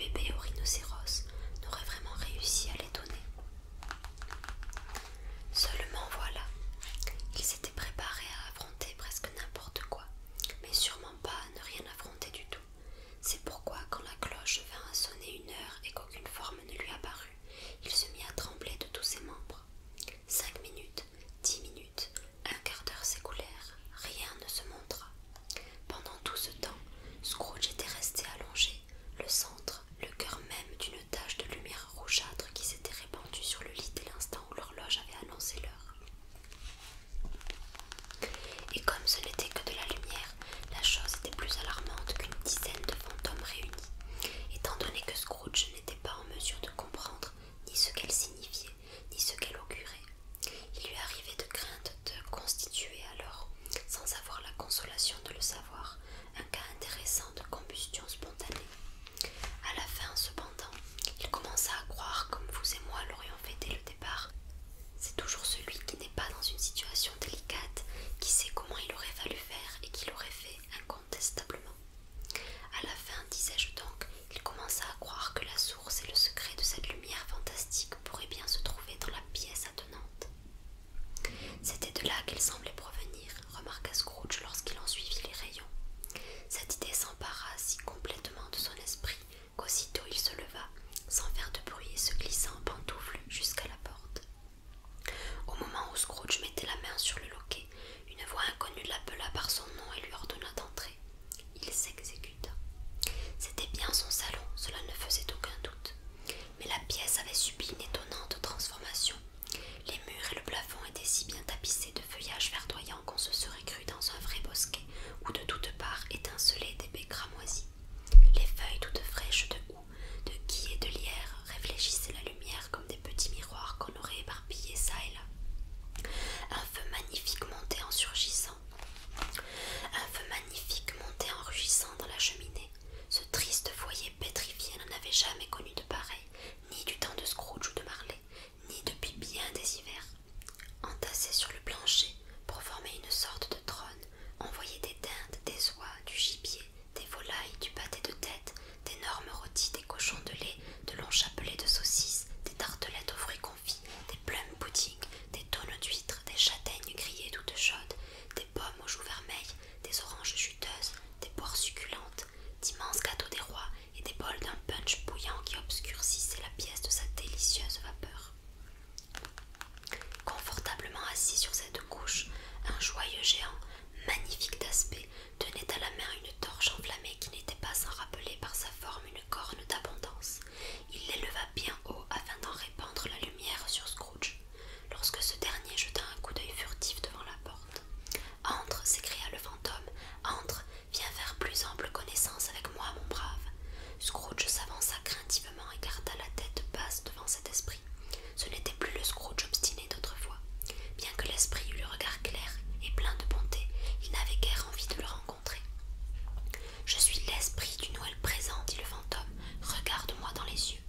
bébé au rhinocéros n'aurait vraiment réussi à l'étonner. Seulement voilà, il s'était préparé à affronter presque n'importe quoi, mais sûrement pas à ne rien affronter du tout. C'est pourquoi quand la cloche vint à sonner 1 heure et qu'aucune forme ne lui apparut, il se mit à trembler de tous ses membres. 5 minutes, 10 minutes, un quart d'heure s'écoulèrent, rien ne se montra. Pendant tout ce temps, Scrooge était resté allongé, le centre, le cœur même d'une tache de lumière rougeâtre qui s'était répandue sur le lit dès l'instant où l'horloge avait annoncé l'heure. Et comme ce n'était que de la lumière, la chose était plus alarmante qu'une dizaine de fantômes réunis, étant donné que Scrooge n'était pas en mesure de comprendre ni ce qu'elle signifiait, ni ce qu'elle augurait. Il lui arrivait de crainte de constituer alors, sans avoir la consolation de le savoir, un cas intéressant de combustion spontanée. À la fin, cependant, il commença à croire, comme vous et moi l'aurions fait dès le départ. C'est toujours celui qui n'est pas dans une situation délicate qui sait comment il aurait fallu faire et qui l'aurait fait incontestablement. À la fin, disais-je donc, il commença à croire que la source et le secret de cette lumière fantastique pourraient bien se trouver dans la pièce attenante. C'était de là qu'elle semblait provenir, remarqua Scrooge lorsqu'il en suivit les rayons. Cette idée s'empara si complètement de son esprit qu'aussitôt il se leva, sans faire de bruit et se glissa en pantoufles jusqu'à la porte. Au moment où Scrooge mettait la main sur le loquet, une voix inconnue l'appela par son nom et lui ordonna d'entrer. Il s'exécuta. C'était bien son salon, cela ne faisait aucun doute. Mais la pièce avait subi une étonnante transformation. Les murs et le plafond étaient si bien tapissés de feuillages verdoyants qu'on se serait cru dans un vrai bosquet où de toutes parts étincelaient des baies cramoisies. Les feuilles toutes fraîches de houx, de gui et de lierre réfléchissaient la lumière comme des petits miroirs qu'on aurait éparpillés çà et là. Un feu magnifique montait en surgissant. Un feu magnifique montait en rugissant dans la cheminée. Ce triste foyer pétrifié n'en avait jamais connu de pareil, ni du temps de Scrooge ou de Marley, ni depuis bien des hivers. Entassés sur le plancher, pour former une sorte de trône, on voyait des dindes, des oies, du gibier, des volailles, du pâté de tête, d'énormes rôtis, des cochons de lait, de longs chapelets de saucisses, des tartelettes aux fruits confits, des plum pudding, des tonneaux d'huîtres, des châtaignes grillées toutes chaudes, des pommes aux joues vermeilles, des oranges juteuses, des poires succulentes, d'immenses gâteaux des rois et des bols d'un punch bouillant qui obscurcissait la pièce de sa délicieuse vapeur. Confortablement assis sur cette couche, un joyeux géant, magnifique d'aspect, tenait à la main une torche enflammée qui n'était pas sans rappeler par sa forme une corne d'abondance. Il l'éleva bien haut afin d'en répandre la lumière sur Scrooge, lorsque ce dernier jeta un coup d'œil furtif devant la porte. « Entre » s'écria le fantôme, « entre, viens faire plus ample connaissance avec moi, mon brave. » Scrooge s'avança craintivement et garda la tête basse devant cet esprit. Ce n'était plus le Scrooge obstiné d'autrefois. Bien que l'esprit eût le regard clair et plein de bonté, il n'avait guère envie de le rencontrer. « Je suis l'esprit du Noël présent, dit le fantôme. Regarde-moi dans les yeux. »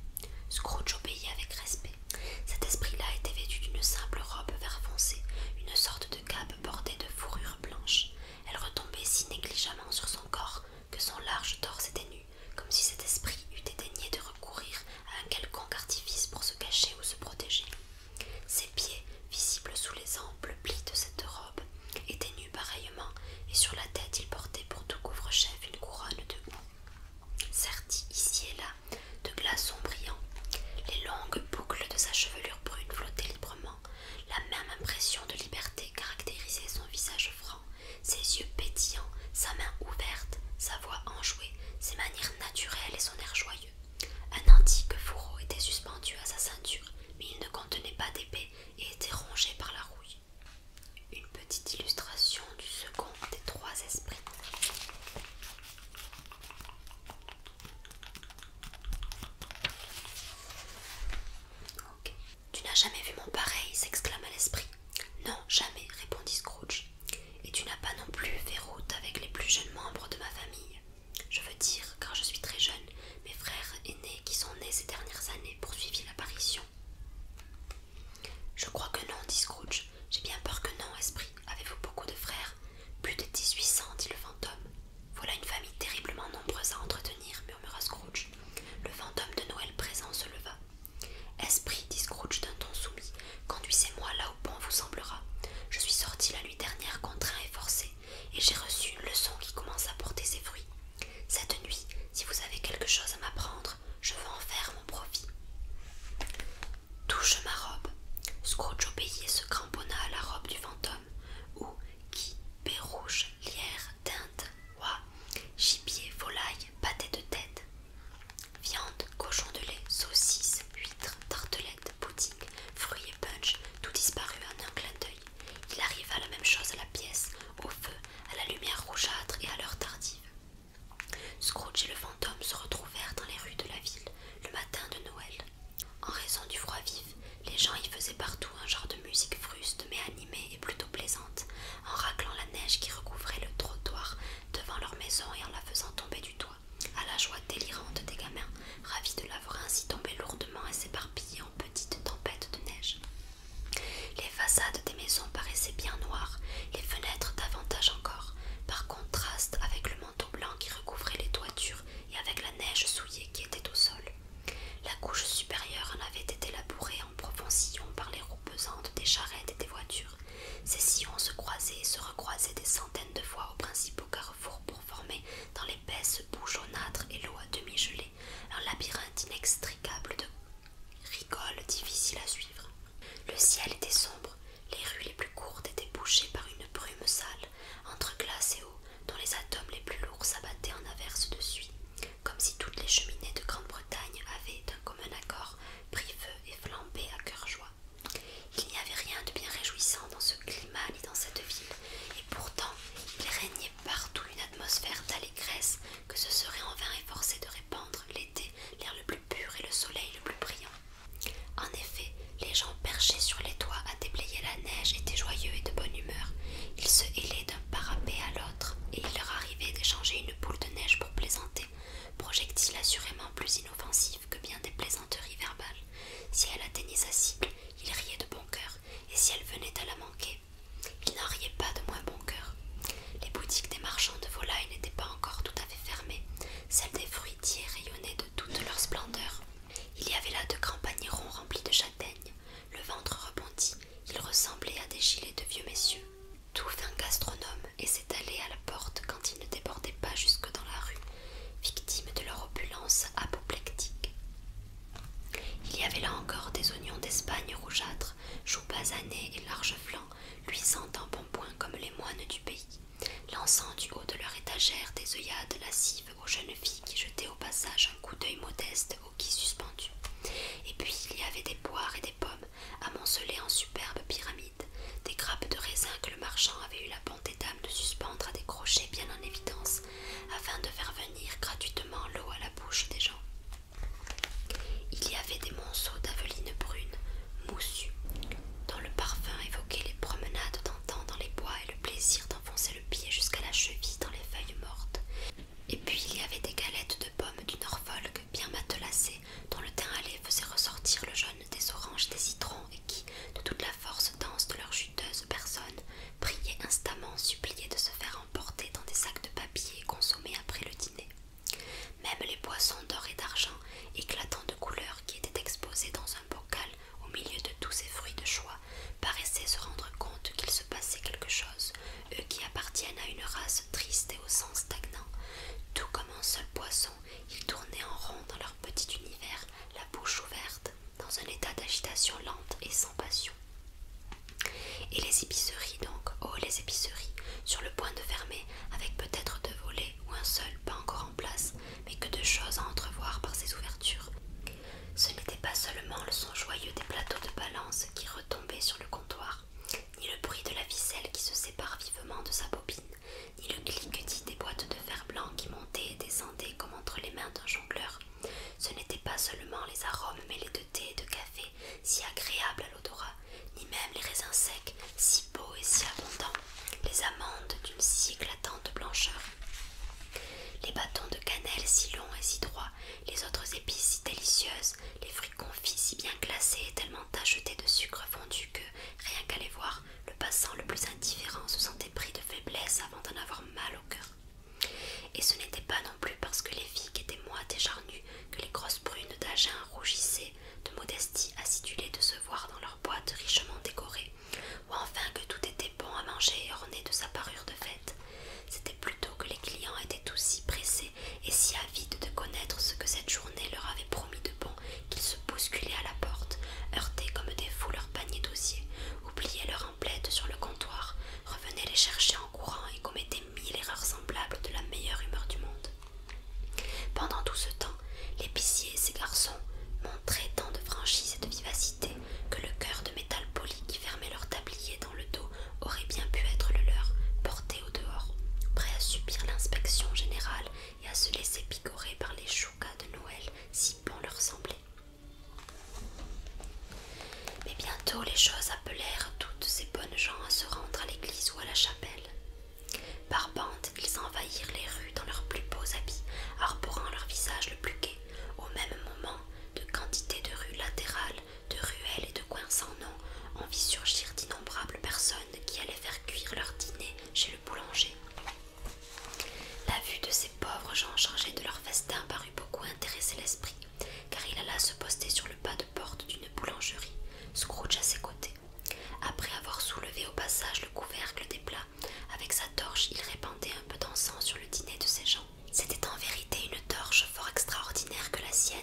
Scrooge obéit avec respect. Cet esprit-là était vêtu d'une simple robe vert foncé, une sorte de cape bordée de fourrure blanche. Elle retombait si négligemment sur son corps que son large torse était nu, comme si cet esprit eût dédaigné de recourir à un quelconque artifice pour se cacher ou se protéger. Ses pieds, visibles sous les amples plis de cette robe, étaient nus pareillement, et sur la tête il portait pour tout couvre-chef une couronne de houx, sertie ici et là de glaçons brillants. Les longues boucles de sa chevelure brune flottaient librement. La même impression de liberté caractérisait son visage franc, ses yeux pétillants, sa main ouverte, sa voix enjouée, ses manières naturelles et son air joyeux. Un antique fourreau était suspendu à sa ceinture, mais il ne contenait pas d'épée et était rongé par la rouille. Une petite illustration du second des trois esprits. Ok. Tu n'as jamais vu mon pareil, s'exclama l'esprit. Non, jamais, répondit Scrooge. Et tu n'as pas non plus fait route avec les plus jeunes membres de ma famille. Je veux dire, car je suis très jeune, mes frères aînés qui sont nés ces dernières années poursuivirent l'apparition. Je crois que non, dit Scrooge. J'ai bien peur que non, esprit. Avez-vous beaucoup de frères? Plus de 1800, dit le fantôme. Voilà une famille terriblement nombreuse à entretenir, murmura Scrooge. Le fantôme seulement les arômes mêlés de thé et de café, si agréables à l'odorat, ni même les raisins secs, si beaux et si abondants, les amandes d'une si éclatante blancheur, les bâtons de cannelle si longs et si droits, les autres épices si délicieuses, les fruits confits si bien glacés et tellement tachetés de sucre fondu que, rien qu'à les voir, le passant le plus indifférent se sentait pris de faiblesse avant d'en avoir mal au cœur. Et ce n'était pas non plus parce que les filles étaient moites et charnues que les grosses brunes d'Agen rougissaient, de modestie acidulées de se voir dans leurs boîtes richement décorées, ou enfin que tout était bon à manger et orné de sa parure de fête. C'était plutôt que les clients étaient tous si pressés et si avides de connaître ce que cette journée leur avait promis de bon qu'ils se bousculaient à la porte, heurtaient comme des fous leurs paniers d'osier, oubliaient leurs emplettes sur le comptoir, revenaient les chercher en courant et commettaient 1000 erreurs semblables de la meilleure humeur du monde. Pendant tout ce temps, l'épicier et ses garçons montraient tant de franchise et de vivacité que le cœur de métal poli qui fermait leur tablier dans le dos aurait bien pu être le leur, porté au dehors, prêt à subir l'inspection générale et à se laisser picorer par les choucas de Noël si bon leur semblait. Mais bientôt les choses appelèrent toutes ces bonnes gens à se rendre à l'église ou à la chapelle. Par bandes, ils envahirent les rues dans leurs plus beaux habits, arborant leur visage le plus gai. Au même moment, de quantité de rues latérales, de ruelles et de coins sans nom, on vit surgir d'innombrables personnes qui allaient faire cuire leur dîner chez le boulanger. La vue de ces pauvres gens chargés de leur festin parut beaucoup intéresser l'esprit, car il alla se poster sur le pas de porte d'une boulangerie, Scrooge à ses côtés. Après avoir soulevé au passage le couvercle des plats, avec sa torche, il répandait un peu d'encens sur le dîner de ces gens. C'était en vérité une torche fort extraordinaire que la sienne.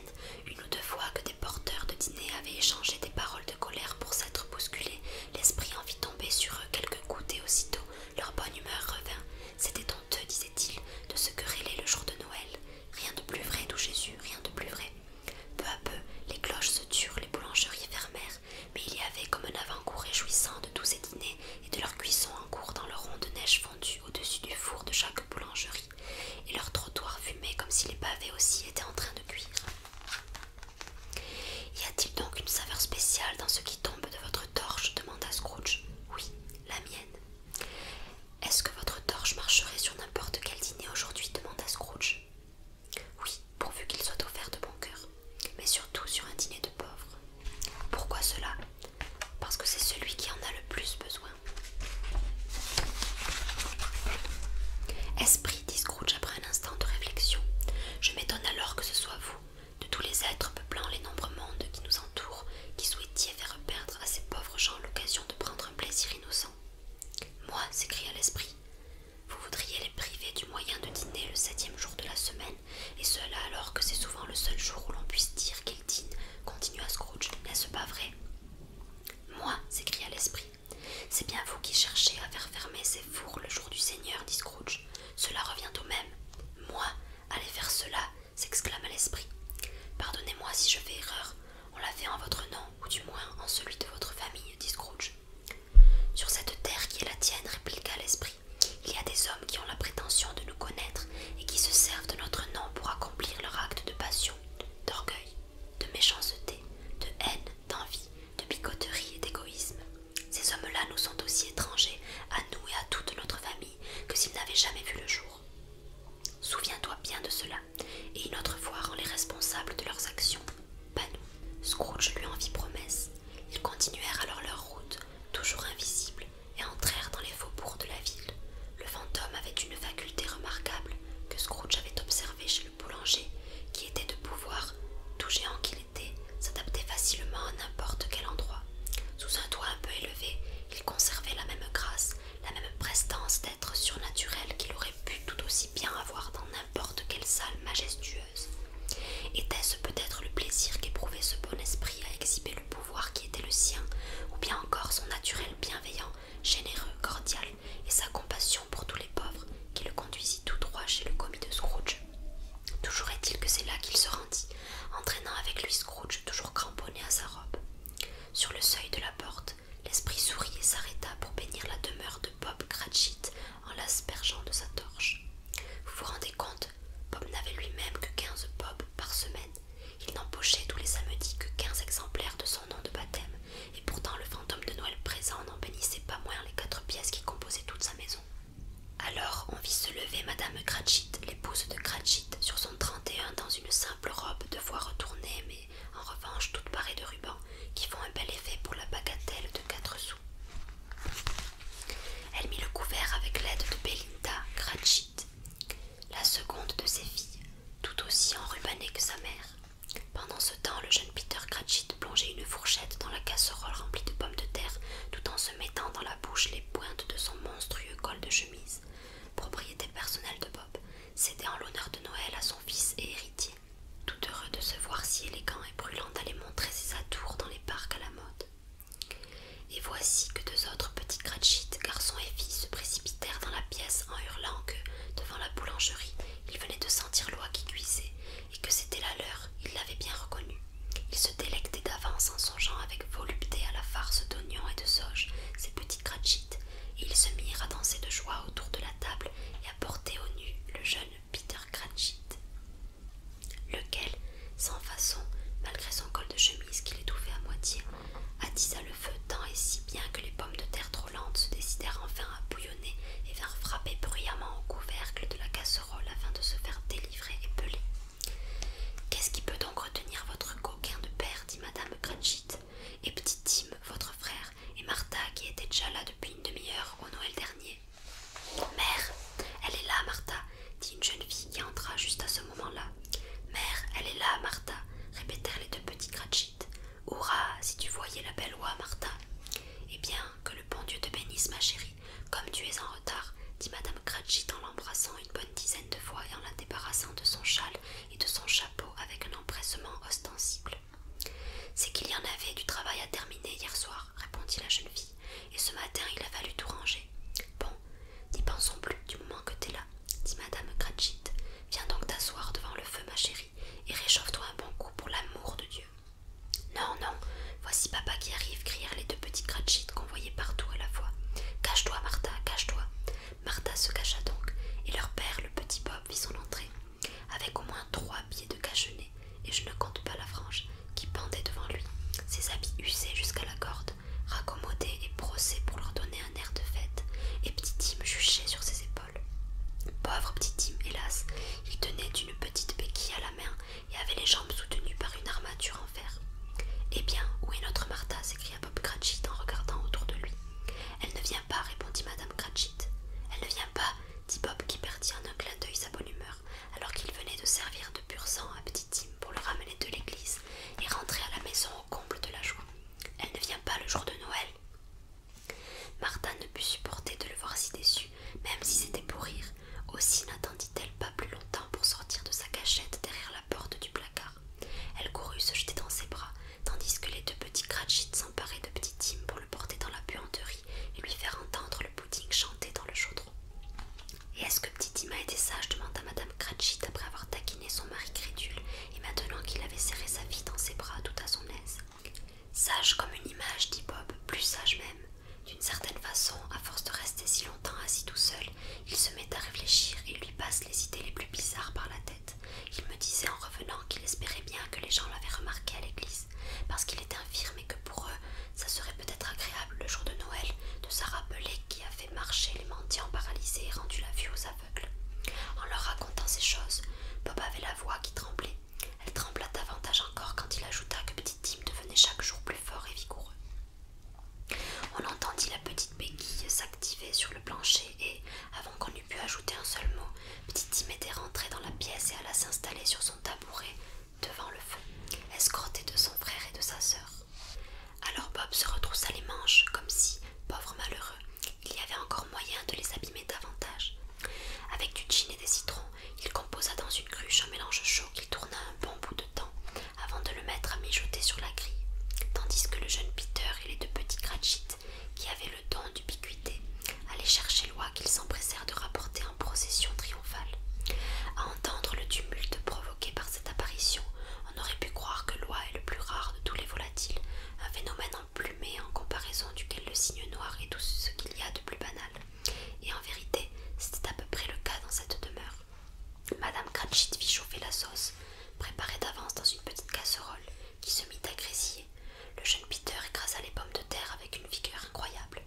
Une ou deux fois que des porteurs de dîner avaient échangé des paroles de colère pour s'être bousculés, l'esprit en fit tomber sur eux quelques gouttes et aussitôt leur bonne humeur revint. C'était honteux, disait-il, de se quereller le jour de Noël. Rien de plus vrai, d'où Jésus, rien de plus vrai. Peu à peu, les cloches se turent, les boulangeries fermèrent, mais il y avait comme un avant-goût réjouissant de tous ces dîners et de leur cuisson en cours dans le rond de neige fondue au-dessus du four de chaque boulangerie, et leurs trottoirs fumaient comme si les pavés aussi étaient en train de cuire. Y a-t-il donc une saveur spéciale dans ce qui tombe de votre torche demanda Scrooge. Oui, la mienne. Est-ce que votre torche marcherait sur n'importe quel dîner aujourd'hui demanda Scrooge. Oui, pourvu qu'il soit offert de bon cœur, mais surtout sur un dîner de pauvres. Pourquoi cela? Parce que c'est celui qui en a le plus besoin. Esprit, dit Scrooge après un instant de réflexion, je m'étonne alors que ce soit vous, de tous les êtres peuplant les nombreux mondes qui nous entourent, qui souhaitiez faire perdre à ces pauvres gens l'occasion de prendre un plaisir innocent. Moi, s'écria l'esprit, vous voudriez les priver du moyen de dîner le 7e jour de la semaine, et cela alors que c'est souvent le seul jour où l'on puisse dire qu'ils dînent, continua Scrooge, n'est-ce pas vrai? Moi, s'écria l'esprit, c'est bien vous qui cherchez à faire fermer ces fours le jour du Seigneur, dit Scrooge. Cela revient au même. Moi, aller faire cela, s'exclama l'esprit. Pardonnez-moi si je fais erreur, on l'a fait en votre nom, ou du moins en celui de votre famille, dit Scrooge. Sur cette terre qui est la tienne, répliqua l'esprit, il y a des hommes qui ont la prétention de nous connaître et qui se servent de notre nom pour accomplir leur acte de passion, d'orgueil, de méchanceté, de haine, d'envie, de bigoterie et d'égoïsme. Ces hommes-là nous sont aussi étrangers, à nous et à toute notre famille, que s'ils n'avaient jamais vu le jour. Souviens-toi bien de cela, et une autre fois rends les responsables de leurs actions. Pas nous. Scrooge lui en fit promesse. Ils continuèrent alors leur route, toujours invisibles, et entrèrent dans les faubourgs de la ville. Le fantôme avait une faculté remarquable que Scrooge avait observée chez le boulanger, qui était de pouvoir, tout géant qu'il était, s'adapter facilement à n'importe quel endroit. Sous un toit un peu élevé, il conservait la même grâce, la même prestance d'être surnaturel qu'il aurait pu tout aussi bien avoir dans n'importe quelle salle majestueuse. Était-ce peut-être le plaisir qu'éprouvait ce bon esprit à exhiber le pouvoir qui était le sien, ou bien encore son naturel bienveillant, généreux, cordial, et sa compassion pour tous les pauvres, qui le conduisit tout droit chez le commis de Scrooge? Toujours est-il que c'est là qu'il se rendit, entraînant avec lui Scrooge toujours cramponné à sa robe. Sur le seuil de la porte, l'esprit sourit et s'arrêta pour bénir la demeure de Bob Cratchit en l'aspergeant de sa torche. Vous vous rendez compte, Bob n'avait lui-même que 15 bob par semaine. Il n'empochait casserole remplie de pommes de terre, tout en se mettant dans la bouche les pointes de son monstrueux col de chemise. Propriété personnelle de Bob, cédé en l'honneur de Noël à son fils et héritier, tout heureux de se voir si élégant et brûlant d'aller montrer ses atours dans les parcs à la mode. Et voici que deux autres petits Cratchit, garçons et filles, se précipitèrent dans la pièce en hurlant que, devant la boulangerie, ils venaient de sentir l'oie qui cuisait, et que c'était la leur, ils l'avaient bien reconnue. Ils se délectaient d'avance en songeant avec volupté à la farce d'oignons et de sauge, ces petits Cratchit, et ils se mirent à danser de joie autour de la table et à porter au nu le jeune Peter Cratchit, lequel, sans façon, malgré son col de chemise qui l'étouffait à moitié, attisa le feu tant et si bien que les pommes de terre trop lentes se décidèrent enfin à bouillonner et vinrent frapper bruyamment au couvercle de la casserole afin de se faire délivrer et peler. « Qu'est-ce qui peut donc retenir votre coquin de père » dit madame Cratchit, « et petit Tim, votre frère, et Martha qui était déjà là depuis une demi-heure au Noël dernier. »« Mère, elle est là, Martha » dit une jeune fille qui entra juste à ce moment-là. « Mère, elle est là, Martha » répétèrent les deux petits Cratchit. « Hurrah, si tu voyais la belle oie, Martha !»« Eh bien, que le bon Dieu te bénisse, ma chérie, comme tu es en retard, » dit madame Cratchit en l'embrassant une bonne dizaine de fois et en la débarrassant de son châle et de son chapeau avec un empressement ostensible. « C'est qu'il y en avait du travail à terminer hier soir, » répondit la jeune fille, « et ce matin il a fallu tout ranger. »« Bon, n'y pensons plus du moment que t'es là, » dit madame Cratchit. « Viens donc t'asseoir devant le feu, ma chérie, et réchauffe-toi un bon coup pour l'amour de Dieu. »« Non, non, voici papa qui arrive » crièrent les deux petits Cratchit qu'on voyait partout à la fois. « Cache-toi, Martha, cache-toi. » Martha se cacha donc, et leur père, le petit Bob, fit son entrée, avec au moins 3 pieds de cache-nez, et je ne compte pas la frange, qui pendait devant lui, ses habits usés jusqu'à la corde, raccommodés et brossés pour leur donner un air de fête, et petit Tim juchait sur ses épaules. Pauvre petit Tim, hélas, il tenait une petite béquille à la main et avait les jambes soutenues par une armature en fer. « Eh bien, où est notre Martha » s'écria Bob Cratchit en regardant autour de lui. « Elle ne vient pas » répondit madame Cratchit. « Elle ne vient pas » dit Bob qui perdit en un clin d'œil sa bonne humeur, alors qu'il venait de servir de pur sang à petit Tim pour le ramener de l'église et rentrer à la maison au comble de la joie. « Elle ne vient pas le jour de Noël ?» Martha ne put supporter de le voir si déçu, même si c'était pour rire. Aussi n'attendit-elle pas plus longtemps pour sortir de sa cachette derrière la porte du placard. Elle courut se jeter dans ses bras, tandis que les deux petits Cratchit s'emparaient de petit Tim pour le porter dans la buanderie et lui faire entendre le pudding chanter dans le chaudron. « Et est-ce que petit Tim a été sage » demanda madame Cratchit après avoir taquiné son mari crédule et maintenant qu'il avait serré sa fille dans ses bras tout à son aise. « Sage comme une image » dit Bob, « plus sage même. D'une certaine façon, à force de rester si longtemps assis tout seul, il se met à réfléchir et lui passe les idées les plus bizarres par la tête. Il me disait en revenant qu'il espérait bien que les gens l'avaient remarqué à l'église, parce qu'il est infirme et que pour eux, ça serait peut-être agréable le jour de Noël de se rappeler qui a fait marcher les mendiants paralysés et rendu la vue aux aveugles. En leur racontant ces choses, Bob avait la voix qui tremblait. Elle trembla davantage encore quand il ajouta que petit Tim devenait chaque jour plus fort et vigoureux. On entendit la petite béquille s'activer sur le plancher et, avant qu'on eût pu ajouter un seul mot, petit Tim était rentré dans la pièce et alla s'installer sur son tabouret devant le feu, escorté de son frère et de sa sœur. Alors Bob se retroussa les manches, comme si, pauvre malheureux, il y avait encore moyen de les abîmer davantage. Avec du gin et des citrons, il composa dans une cruche un mélange chaud qu'il tourna un bon bout de temps, avant de le mettre à mijoter sur la grille, tandis que le jeune Peter et les deux petits Cratchit, qui avaient le don d'ubiquité, allaient chercher l'oie qu'ils s'empressèrent de rapporter en procession triomphale. À entendre le tumulte provoqué par cette apparition, on aurait pu croire que l'oie est le plus rare de tous les volatiles, un phénomène emplumé en comparaison duquel le cygne noir est tout ce qu'il y a de plus banal. Et en vérité, c'était à peu près le cas dans cette demeure. Madame Cratchit fit chauffer la sauce, préparée d'avance dans une petite casserole, qui se mit à grésiller. Le jeune Peter écrasa les pommes de terre avec une vigueur incroyable.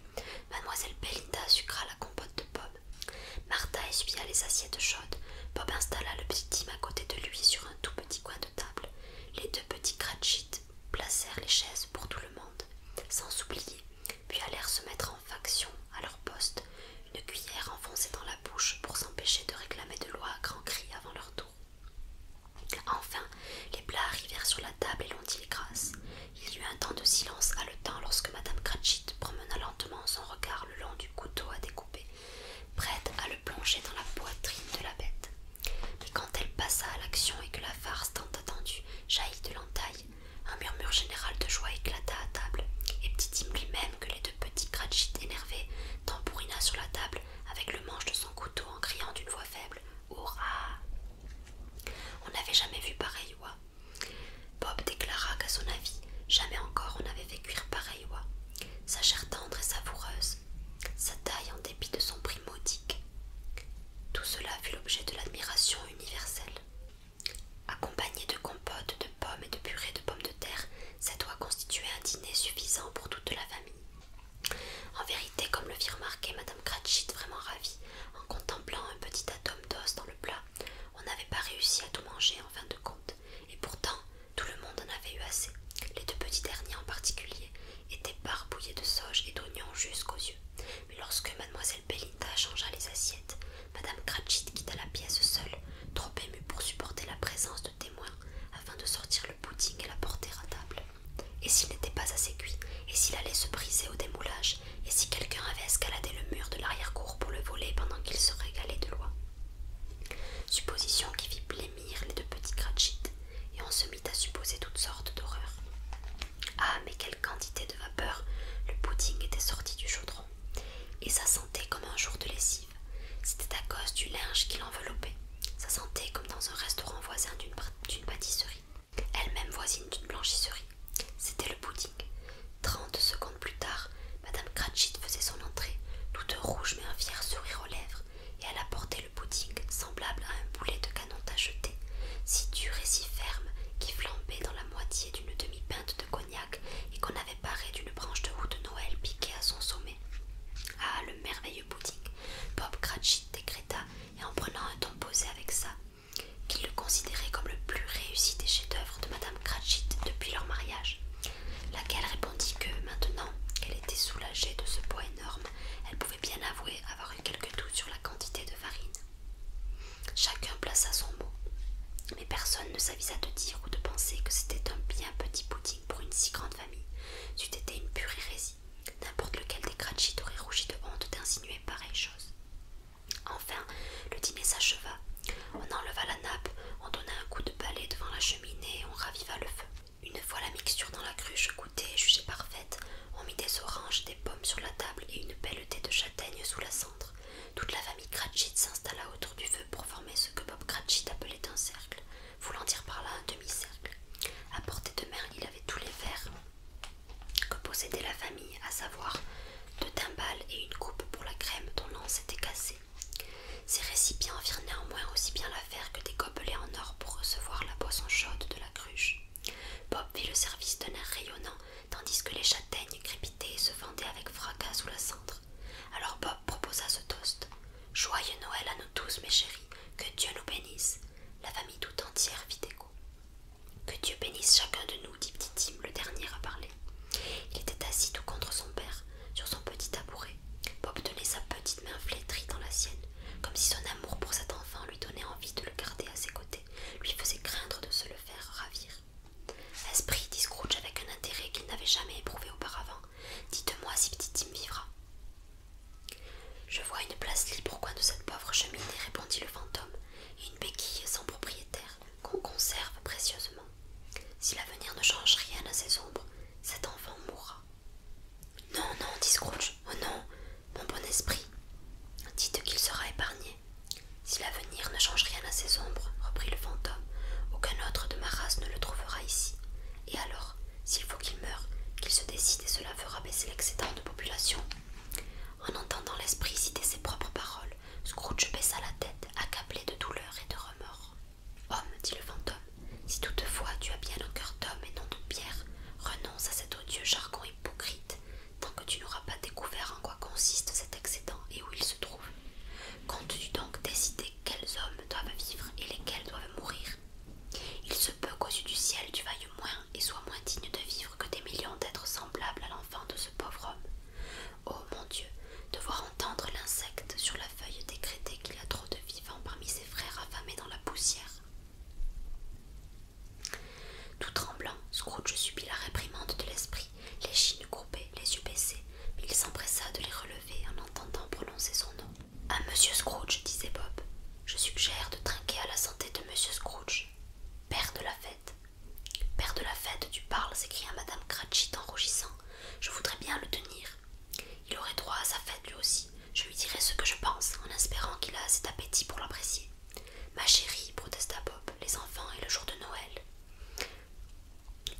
Mademoiselle Belinda sucra la compote de pommes. Martha essuya les assiettes chaudes. Bob installa le petit Tim à côté de lui sur un tout petit coin de table. Les deux petits Cratchit placèrent les chaises pour tout le monde, sans s'oublier, puis allèrent se mettre en faction à leur poste, une cuillère enfoncée dans la bouche pour s'empêcher de réclamer de l'oie à grands cris avant leur tour. Enfin, les plats arrivèrent sur la table et l'on dit les grâces. Il y eut un temps de silence haletant Et s'il n'était pas assez cuit? Et s'il allait se briser au démoulage? Et si quelqu'un avait escaladé le mur de l'arrière-cour pour le voler pendant qu'il se régalait de loi? Supposition qui fit blêmir les deux petits Cratchit, et on se mit à supposer toutes sortes d'horreurs. Ah, mais quelle quantité de vapeur! Le pudding était sorti du chaudron, et ça sentait comme un jour de lessive. C'était à cause du linge qui l'enveloppait. Ça sentait comme dans un restaurant voisin d'une pâtisserie, elle-même voisine d'une blanchisserie. C'était le pudding. 30 secondes plus tard, Madame Cratchit faisait son entrée, toute rouge mais un fier sourire aux lèvres, et elle apportait le pudding, semblable à un boulet de canon tacheté, si dur et si ferme, qui flambait dans la moitié d'une demi-pinte de cognac et qu'on avait paré d'une branche de houx de Noël piquée à son sommet. Ah, le merveilleux pudding! Bob Cratchit décréta, et en prenant un ton posé avec ça, qu'il le considérait comme le plus réussi des chefs-d'œuvre de Madame Cratchit depuis leur mariage, laquelle répondit que, maintenant qu'elle était soulagée de ce poids énorme, elle pouvait bien avouer avoir eu quelques doutes sur la quantité de farine. Chacun plaça son mot, mais personne ne s'avisa de dire ou de penser que c'était un bien petit pudding pour une si grande famille. C'eût été une pure hérésie. N'importe lequel des Cratchit aurait rougi de honte d'insinuer pareille chose. Enfin, le dîner s'acheva. On enleva la nappe, on donna un coup de balai devant la cheminée et on raviva le feu. Une fois la mixture dans la cruche goûtée et jugée parfaite, on mit des oranges, des pommes sur la table et une pelletée de châtaignes sous la cendre. Toute la famille Cratchit s'installa autour du feu pour former ce que Bob Cratchit appelait un cercle, voulant dire par là un demi-cercle. À portée de main, il avait tous les verres que possédait la famille, à savoir 2 timbales et une coupe pour la crème dont l'anse était cassée. Ces récipients firent néanmoins aussi bien l'affaire que des gobelets en or pour recevoir la boisson chaude de la cruche. Bob fit le service d'un air rayonnant, tandis que les châtaignes crépitaient et se fendaient avec fracas sous la cendre. Alors Bob proposa ce toast. « Joyeux Noël à nous tous, mes chéris, que Dieu nous bénisse. » La famille tout entière fit écho. « Que Dieu bénisse chacun de nous, dit Petit Tim, le dernier à parler. » Il était assis tout contre son père, sur son petit tabouret. Bob tenait sa petite main flétrie dans la sienne, comme si son amour pour cet enfant lui donnait envie de le garder à ses côtés, lui faisait craindre de se le faire ravir. « Esprit, dit Scrooge avec un intérêt qu'il n'avait jamais éprouvé auparavant, dites-moi si Petit Tim vivra. »« Je vois une place libre au coin de cette pauvre cheminée, répondit le fantôme, et une béquille sans propriétaire, qu'on conserve précieusement. Si l'avenir ne change rien à ces ombres, cet enfant mourra. »« Non, non, dit Scrooge, oh non, mon bon esprit, dites qu'il sera épargné. »« Si l'avenir ne change rien à ces ombres, reprit le fantôme, aucun autre de ma race ne le trouvera ici. Et alors, s'il faut qu'il meure, qu'il se décide et cela fera baisser l'excédent de population. » En entendant l'esprit citer ses propres paroles, Scrooge baissa la tête, accablé de douleur et de remords. « Homme, dit le fantôme, si toutefois tu as bien un cœur d'homme et non de pierre, renonce à cet odieux jargon hypocrite, tant que tu n'auras pas découvert en quoi consiste cet excédent et où il se trouve. Comptes-tu donc décider quels hommes doivent vivre et lesquels doivent mourir? Il se peut qu'aux yeux du ciel tu vailles moins et sois moins digne de vivre que des millions d'êtres semblables à l'enfant de ce pauvre homme. Oh mon Dieu, devoir entendre l'insecte sur la feuille décréter qu'il y a trop de vivants parmi ses frères affamés dans la poussière. » Tout tremblant, Scrooge subit la réprimande de l'esprit, les chines courbées, les yeux baissés, mais il s'empressa de les relever en entendant prononcer son nom. « À Monsieur Scrooge, disait Bob, je suggère de trinquer à la santé de Monsieur Scrooge, père de la fête. »« Père de la fête, tu parles, s'écria Madame Cratchit en rougissant. Je voudrais bien le tenir. Il aurait droit à sa fête lui aussi. Je lui dirai ce que je pense, en espérant qu'il a assez d'appétit pour l'apprécier. Ma chérie, protesta Bob, les enfants et le jour de Noël.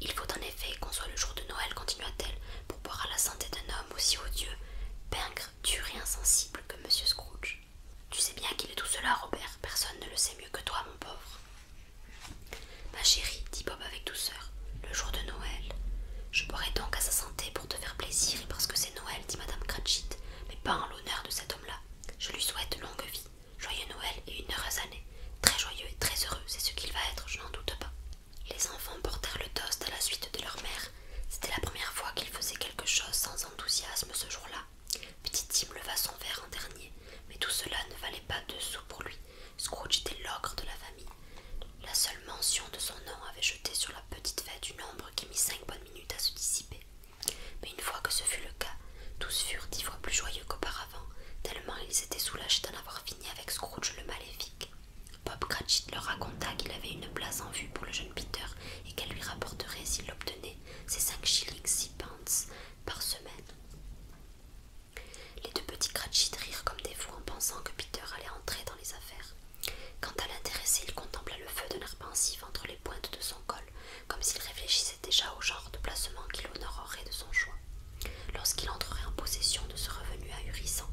Il faut en effet qu'on soit le jour de Noël, continua-t-elle, pour boire à la santé d'un homme aussi odieux, pingre, dur et insensible que Monsieur Scrooge. Tu sais bien qu'il est tout cela, Robert, personne ne le sait mieux que toi, mon pauvre. Ma chérie, dit Bob avec douceur, le jour de Noël. Je boirai donc à sa santé pour te faire plaisir et parce que c'est Noël, dit Madame Cratchit, mais pas en l'honneur de cet homme-là. Je lui souhaite longue vie, joyeux Noël et une heureuse année. Très joyeux et très heureux, c'est ce qu'il va être, je n'en doute pas. Les enfants portèrent le toast à la suite de leur mère. C'était la première fois qu'ils faisaient quelque chose sans enthousiasme ce jour-là. Petit Tim leva son verre en dernier, mais tout cela ne valait pas 2 sous pour lui. Scrooge était l'ogre de la famille. La seule mention de son nom avait jeté sur la petite fête une ombre qui mit 5 bonnes minutes à se dissiper. ce fut le cas, tous furent 10 fois plus joyeux qu'auparavant, tellement ils étaient soulagés d'en avoir fini avec Scrooge le maléfique. Bob Cratchit leur raconta qu'il avait une place en vue pour le jeune Peter et qu'elle lui rapporterait, s'il l'obtenait, ses 5 shillings 6 pence par semaine. Les deux petits Cratchit rirent comme des fous en pensant que Peter allait entrer dans les affaires. Quant à l'intéressé, il contempla le feu d'un air pensif entre les pointes de son col, comme s'il réfléchissait déjà au genre de placement qu'il honorerait de son choix, lorsqu'il entrerait en possession de ce revenu ahurissant.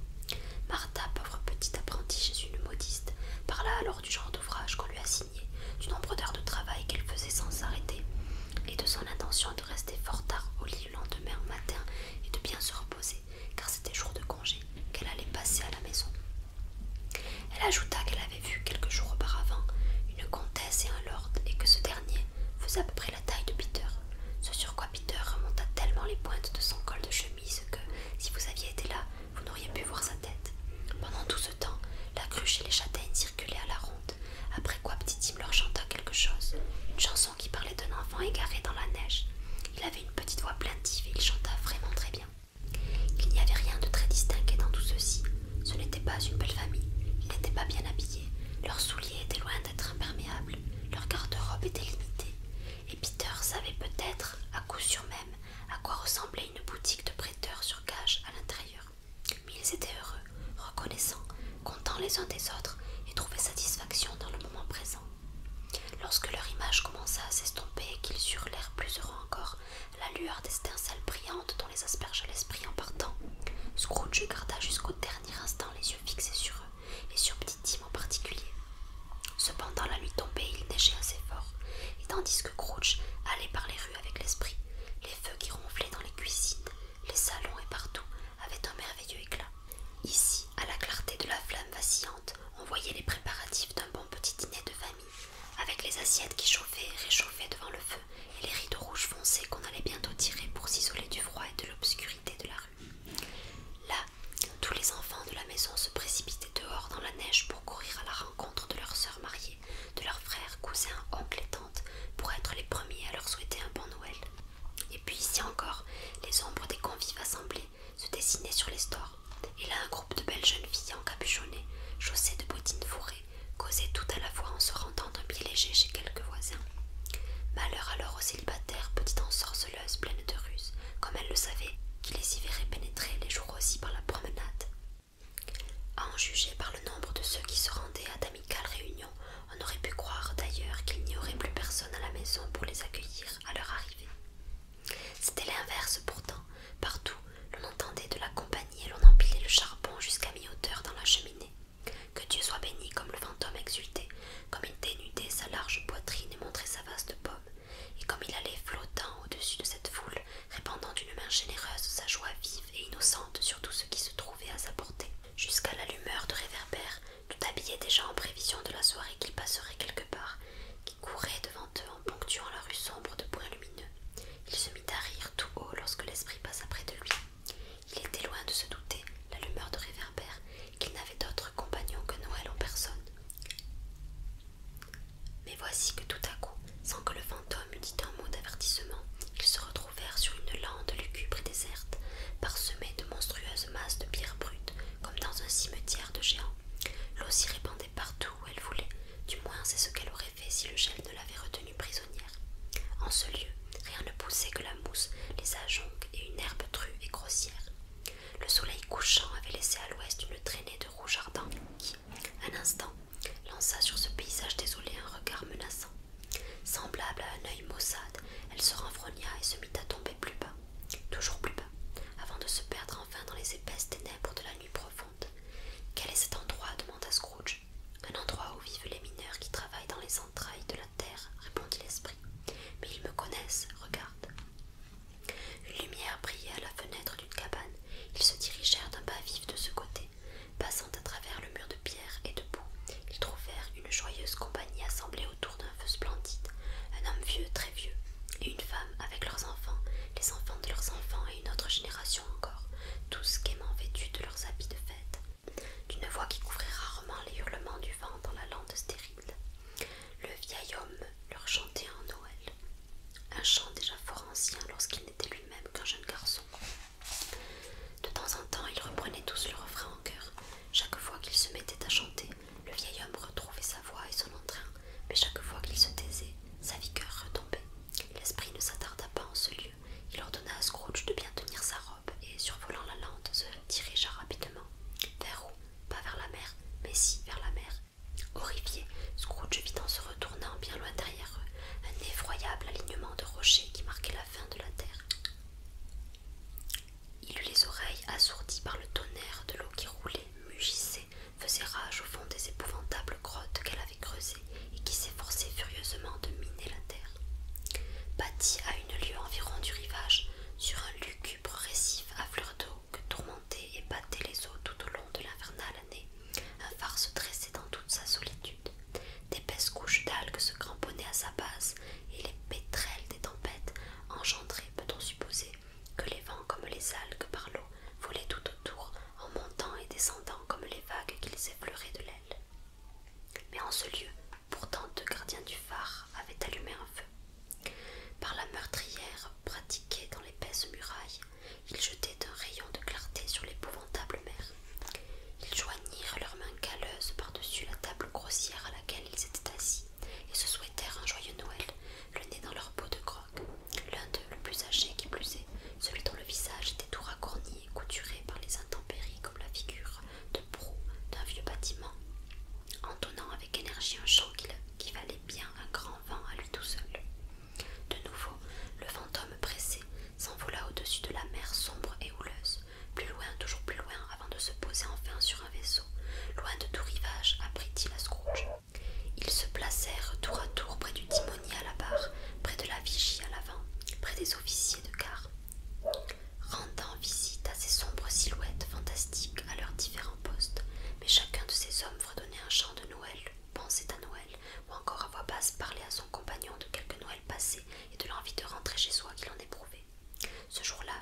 Martha, pauvre petite apprentie chez une modiste, parla alors du genre d'ouvrage qu'on lui assignait, du nombre d'heures de travail qu'elle faisait sans s'arrêter, et de son intention de rester fort tard au lit le lendemain matin et de bien se reposer, car c'était jour de congé qu'elle allait passer à la maison. Elle ajouta qu'elle avait vu quelques jours auparavant une comtesse et un lord, et que ce dernier faisait à peu près la taille de Peter, ce sur quoi Peter remonta tellement les pointes de son col de chemise que, si vous aviez été là, vous n'auriez pu voir sa tête. Pendant tout ce temps, la cruche et les châtaignes circulaient à la ronde, après quoi Petit Tim leur chanta quelque chose, une chanson qui parlait d'un enfant égaré dans la neige. Il avait une petite voix plaintive et il chanta vraiment très bien. Il n'y avait rien de très distingué dans tout ceci. Ce n'était pas une belle famille, ils n'étaient pas bien habillés, leurs souliers étaient loin d'être imperméables, leur garde-robe était limitée, et Peter savait peut-être, à coup sûr même, à quoi ressemblait une boutique de prêteurs sur gage à l'intérieur. Mais ils étaient heureux, reconnaissants, contents les uns des autres, et trouvaient satisfaction dans le moment présent. Lorsque leur image commença à s'estomper et qu'ils eurent l'air plus heureux encore, à la lueur d'étincelles brillantes dont les aspergea l'esprit en partant, Scrooge garda jusqu'au dernier instant les yeux fixés sur eux, et sur Petit Tim en particulier. Cependant la nuit tombait et il neigeait assez fort, et tandis que Scrooge allait par les rues avec l'esprit, les feux qui ronflaient dans les cuisines, les salons et partout avaient un merveilleux éclat. Ici, à la clarté de la flamme vacillante, on voyait les préparatifs d'un bon petit dîner de famille, avec les assiettes qui chauffaient et réchauffaient devant le feu, et les rideaux rouges foncés qu'on allait bientôt tirer pour s'isoler du froid et de l'obscurité.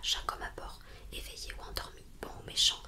chaque homme à bord, éveillé ou endormi, bon ou méchant,